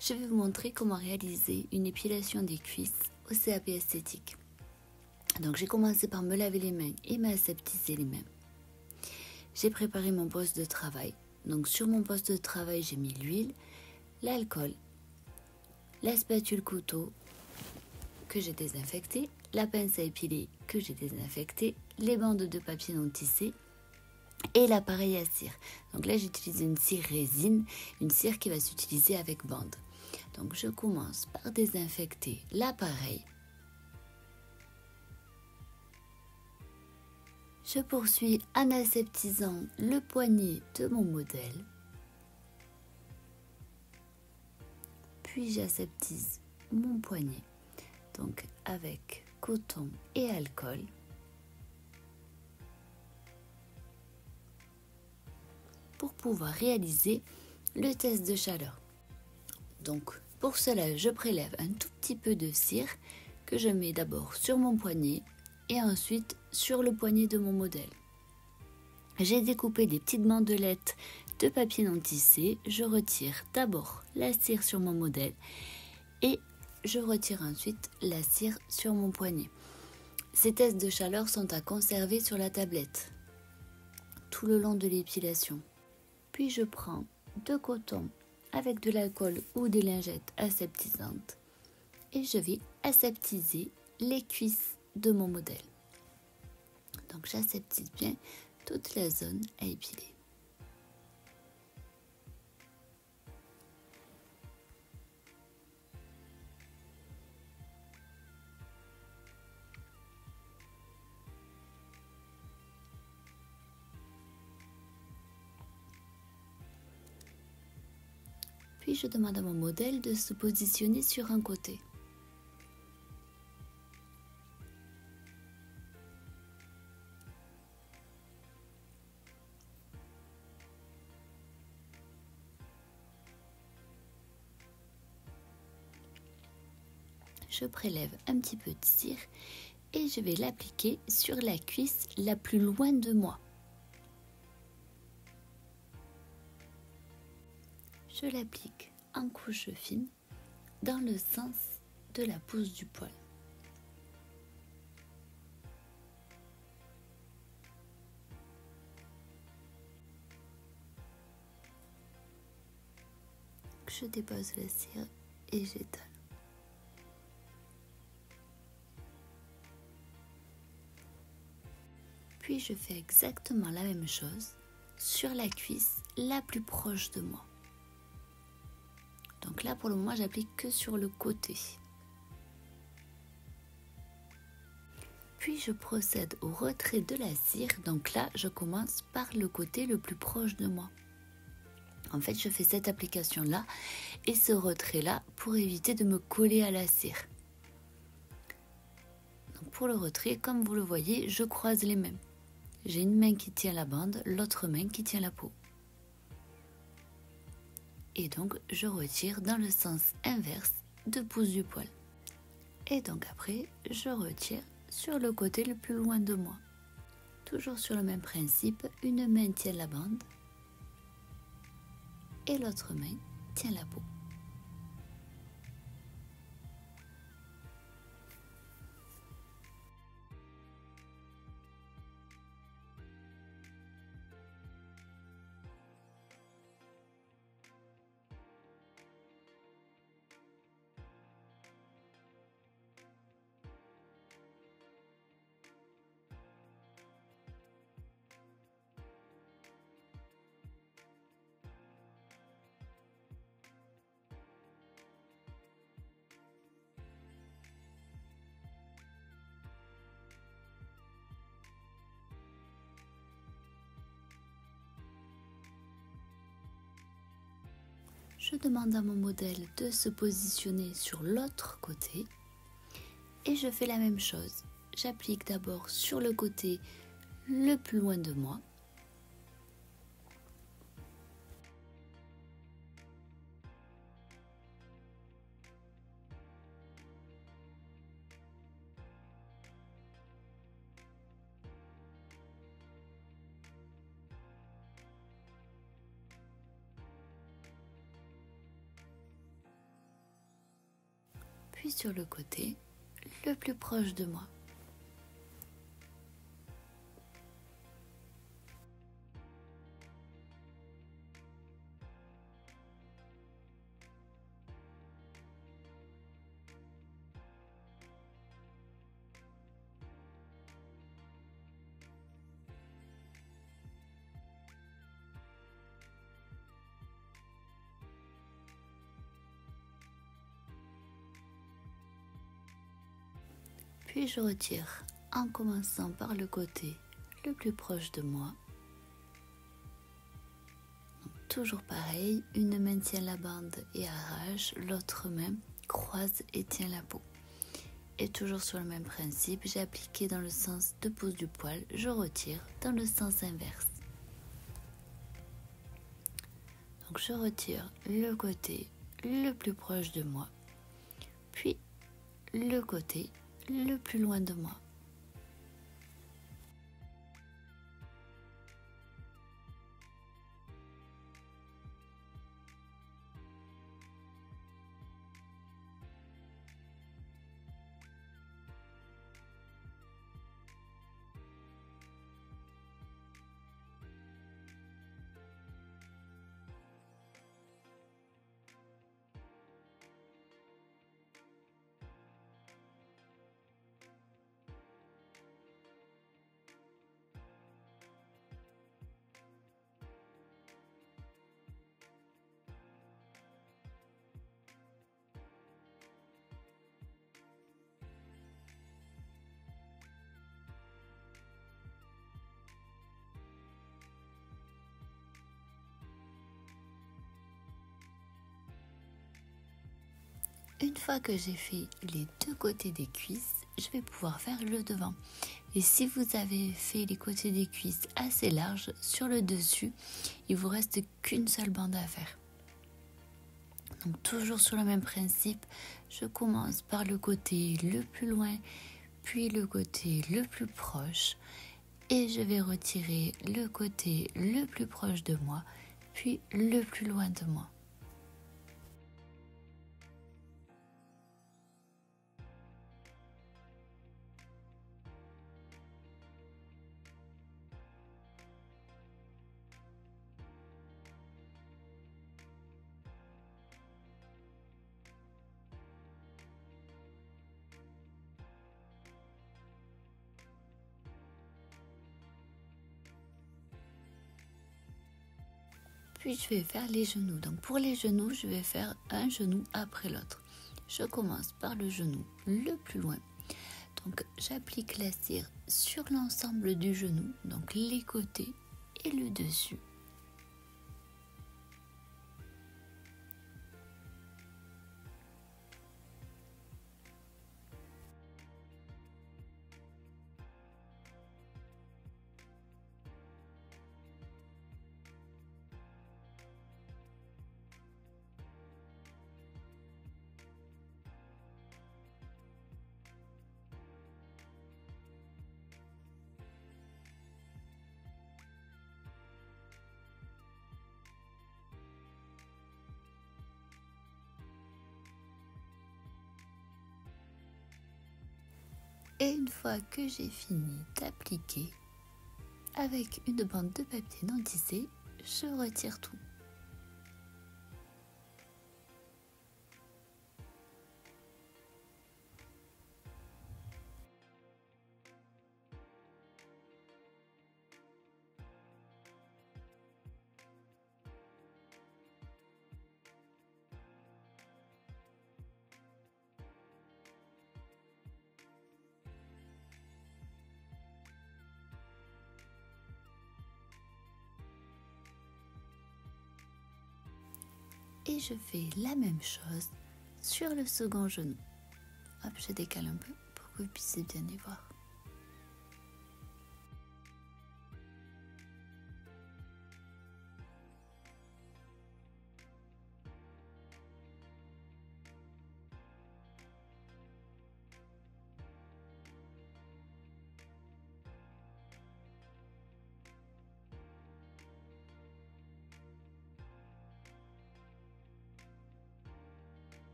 je vais vous montrer comment réaliser une épilation des cuisses au CAP esthétique. Donc j'ai commencé par me laver les mains et m'aseptiser les mains. J'ai préparé mon poste de travail. Donc sur mon poste de travail, j'ai mis l'huile, l'alcool, la spatule couteau que j'ai désinfectée, la pince à épiler que j'ai désinfectée, les bandes de papier non tissé et l'appareil à cire. Donc là j'utilise une cire résine, une cire qui va s'utiliser avec bande. Donc je commence par désinfecter l'appareil. Je poursuis en aseptisant le poignet de mon modèle. Puis j'aseptise mon poignet, donc avec coton et alcool. Pour pouvoir réaliser le test de chaleur. Donc pour cela, je prélève un tout petit peu de cire que je mets d'abord sur mon poignet et ensuite sur le poignet de mon modèle. J'ai découpé des petites bandelettes de papier non tissé. Je retire d'abord la cire sur mon modèle et je retire ensuite la cire sur mon poignet. Ces tests de chaleur sont à conserver sur la tablette tout le long de l'épilation. Puis je prends de coton avec de l'alcool ou des lingettes aseptisantes et je vais aseptiser les cuisses de mon modèle. Donc j'aseptise bien toute la zone à épiler. Puis je demande à mon modèle de se positionner sur un côté. Je prélève un petit peu de cire et je vais l'appliquer sur la cuisse la plus loin de moi. Je l'applique en couche fine dans le sens de la pousse du poil. Je dépose la cire et j'étale. Puis je fais exactement la même chose sur la cuisse la plus proche de moi. Donc là pour le moment j'applique que sur le côté. Puis je procède au retrait de la cire. Donc là je commence par le côté le plus proche de moi. En fait je fais cette application là et ce retrait là pour éviter de me coller à la cire. Donc pour le retrait, comme vous le voyez, je croise les mains. J'ai une main qui tient la bande, l'autre main qui tient la peau. Et donc, je retire dans le sens inverse de pouce du poil. Et donc après, je retire sur le côté le plus loin de moi. Toujours sur le même principe, une main tient la bande et l'autre main tient la peau. Je demande à mon modèle de se positionner sur l'autre côté et je fais la même chose. J'applique d'abord sur le côté le plus loin de moi. puis sur le côté le plus proche de moi. Puis je retire en commençant par le côté le plus proche de moi. Donc, toujours pareil, une main tient la bande et arrache, l'autre main croise et tient la peau. Et toujours sur le même principe, j'ai appliqué dans le sens de pose du poil, je retire dans le sens inverse. Donc je retire le côté le plus proche de moi, puis le côté le plus loin de moi. Une fois que j'ai fait les deux côtés des cuisses, je vais pouvoir faire le devant. Et si vous avez fait les côtés des cuisses assez larges, sur le dessus, il vous reste qu'une seule bande à faire. Donc toujours sur le même principe, je commence par le côté le plus loin, puis le côté le plus proche. Et je vais retirer le côté le plus proche de moi, puis le plus loin de moi. Puis je vais faire les genoux. Donc pour les genoux, je vais faire un genou après l'autre. Je commence par le genou le plus loin. Donc j'applique la cire sur l'ensemble du genou, donc les côtés et le dessus. Et une fois que j'ai fini d'appliquer, avec une bande de papier non tissé, je retire tout. Et je fais la même chose sur le second genou. Hop, je décale un peu pour que vous puissiez bien y voir.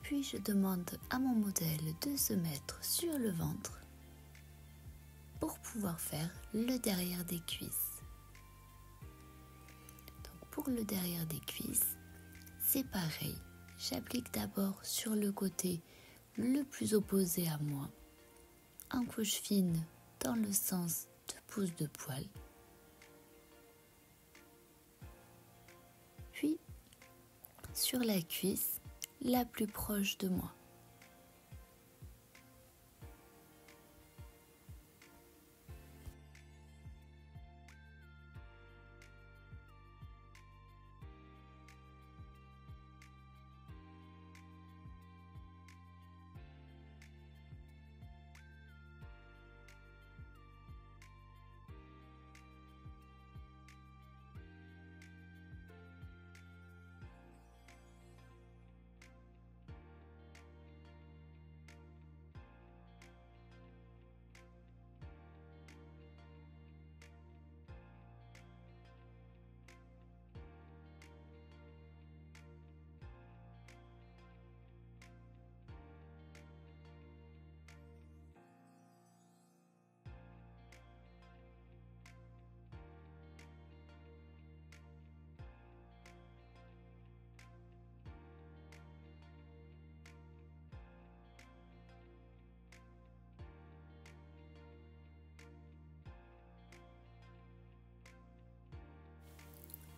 Puis je demande à mon modèle de se mettre sur le ventre pour pouvoir faire le derrière des cuisses. Donc pour le derrière des cuisses, c'est pareil. J'applique d'abord sur le côté le plus opposé à moi, en couche fine dans le sens de pouce de poil. Puis sur la cuisse la plus proche de moi.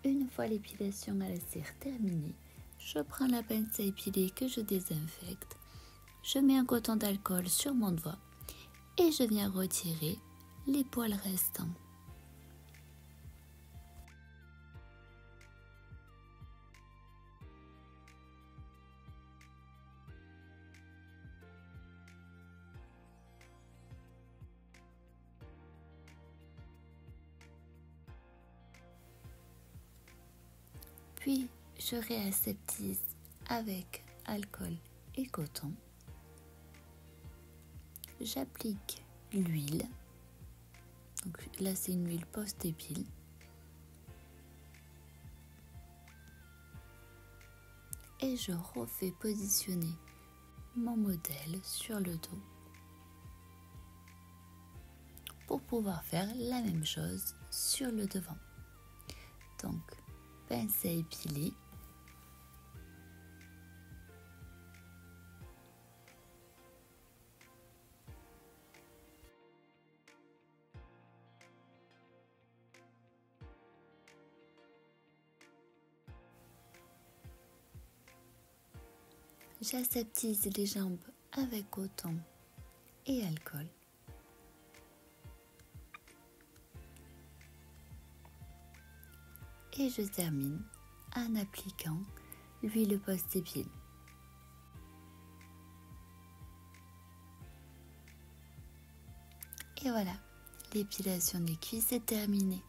Une fois l'épilation à la cire terminée, je prends la pince à épiler que je désinfecte, je mets un coton d'alcool sur mon doigt et je viens retirer les poils restants. Puis je réaseptise avec alcool et coton. J'applique l'huile. Donc là c'est une huile post-épile. Et je refais positionner mon modèle sur le dos pour pouvoir faire la même chose sur le devant. Donc pince à épiler. J'aseptise les jambes avec coton et alcool. Et je termine en appliquant l'huile post-épile. Et voilà, l'épilation des cuisses est terminée.